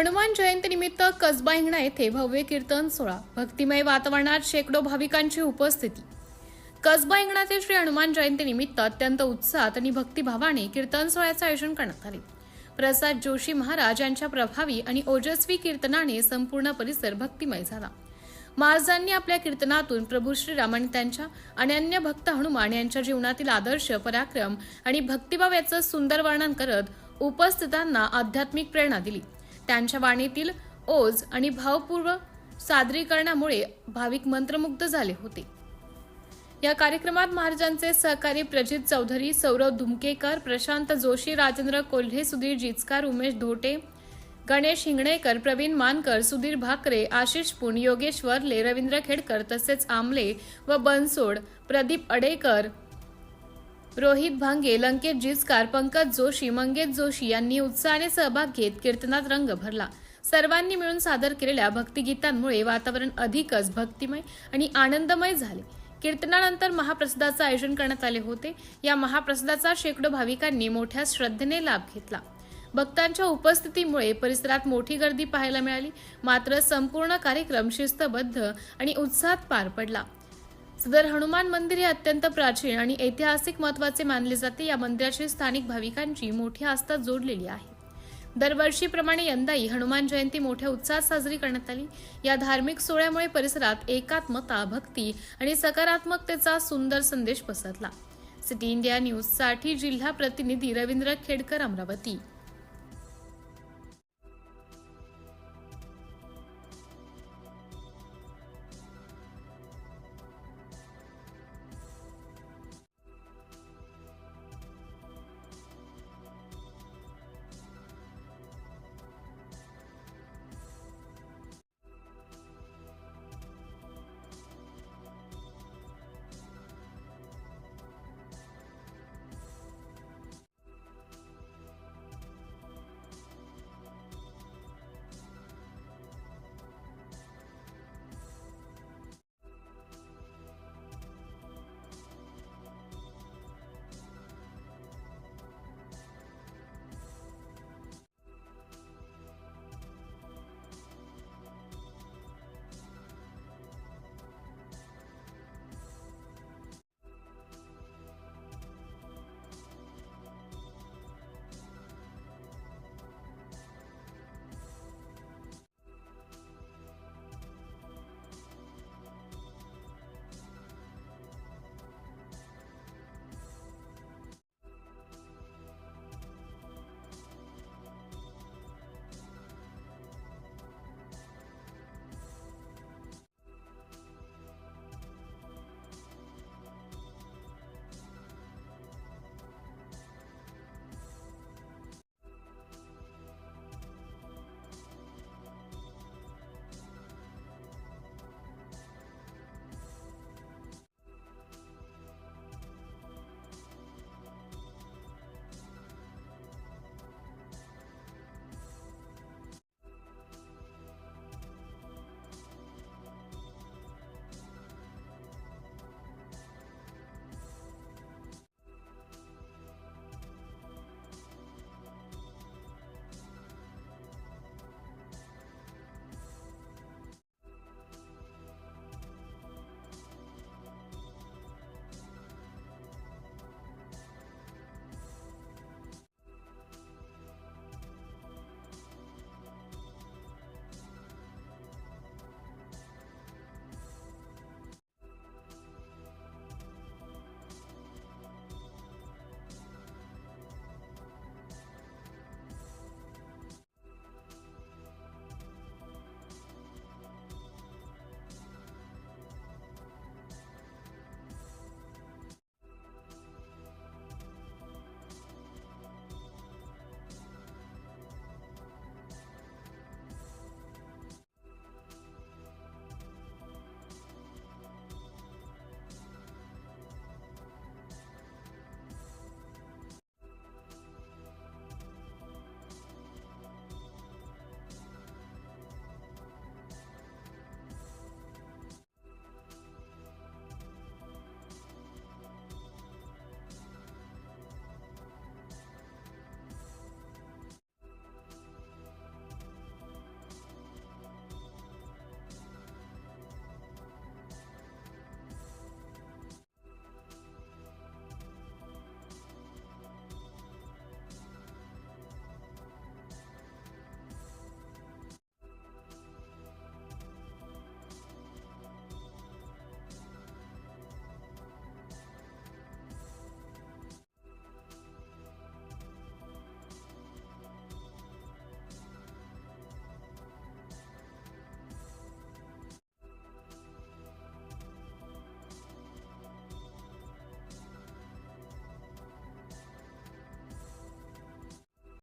हनुमान जयंतीनिमित्त कसबा हिंगणा येथे भव्य कीर्तन सोहळा, भक्तिमय वातावरणात शेकडो भाविकांची उपस्थिती। कसबा हिंगणाचे श्री हनुमान जयंतीनिमित्त अत्यंत उत्साहात आणि भक्तिभावाने कीर्तन सोहळ्याचे आयोजन करण्यात आले। प्रसाद जोशी महाराज यांच्या प्रभावी आणि ओजस्वी कीर्तनाने संपूर्ण परिसर भक्तिमय झाला। महाराजांनी आपल्या कीर्तनातून प्रभू श्रीराम आणि त्यांच्या अनन्य भक्त हनुमान यांच्या जीवनातील आदर्श, पराक्रम आणि भक्तिभाव याचं सुंदर वर्णन करत उपस्थितांना आध्यात्मिक प्रेरणा दिली। त्यांच्या वाणीतील ओज आणि भावपूर्ण सादरीकरणामुळे भाविक मंत्रमुग्ध झाले होते। या कार्यक्रमात महाराजांचे सहकारी प्रजित चौधरी, सौरव धुमकेकर, प्रशांत जोशी, राजेंद्र कोल्हे, सुधीर जिचकार, उमेश धोटे, गणेश हिंगणेकर, प्रवीण मानकर, सुधीर भाकरे, आशिष पुन, योगेश वर्ले, रवींद्र खेडकर तसेच आमले व बनसोड, प्रदीप अडेकर, रोहित भांगे, लंकेश जिचकार, पंकज जोशी, मंगेश जोशी यांनी उत्साहाने सहभाग घेत कीर्तनात रंग भरला। सर्वांनी मिळून सादर केलेल्या भक्तिगीतांमुळे वातावरण अधिकच भक्तिमय आणि आनंदमय झाले। कीर्तनानंतर महाप्रसादाचे आयोजन करण्यात आले होते। या महाप्रसादाचा शेकडो भाविकांनी मोठ्या श्रद्धेने लाभ घेतला। भक्तांच्या उपस्थितीमुळे परिसरात मोठी गर्दी पाहायला मिळाली, मात्र संपूर्ण कार्यक्रम शिस्तबद्ध आणि उत्साहात पार पडला। सदर हनुमान मंदिर हे अत्यंत प्राचीन आणि ऐतिहासिक महत्त्वाचे मानले जाते। या मंदिराशी स्थानिक भाविकांची मोठी आस्था जोडलेली आहे। दरवर्षीप्रमाणे यंदाही हनुमान जयंती मोठ्या उत्साहात साजरी करण्यात आली। या धार्मिक सोहळ्यामुळे परिसरात एकात्मता, भक्ती आणि सकारात्मकतेचा सुंदर संदेश पसरला। सिटी इंडिया न्यूज साठी जिल्हा प्रतिनिधी रवींद्र खेडकर, अमरावती।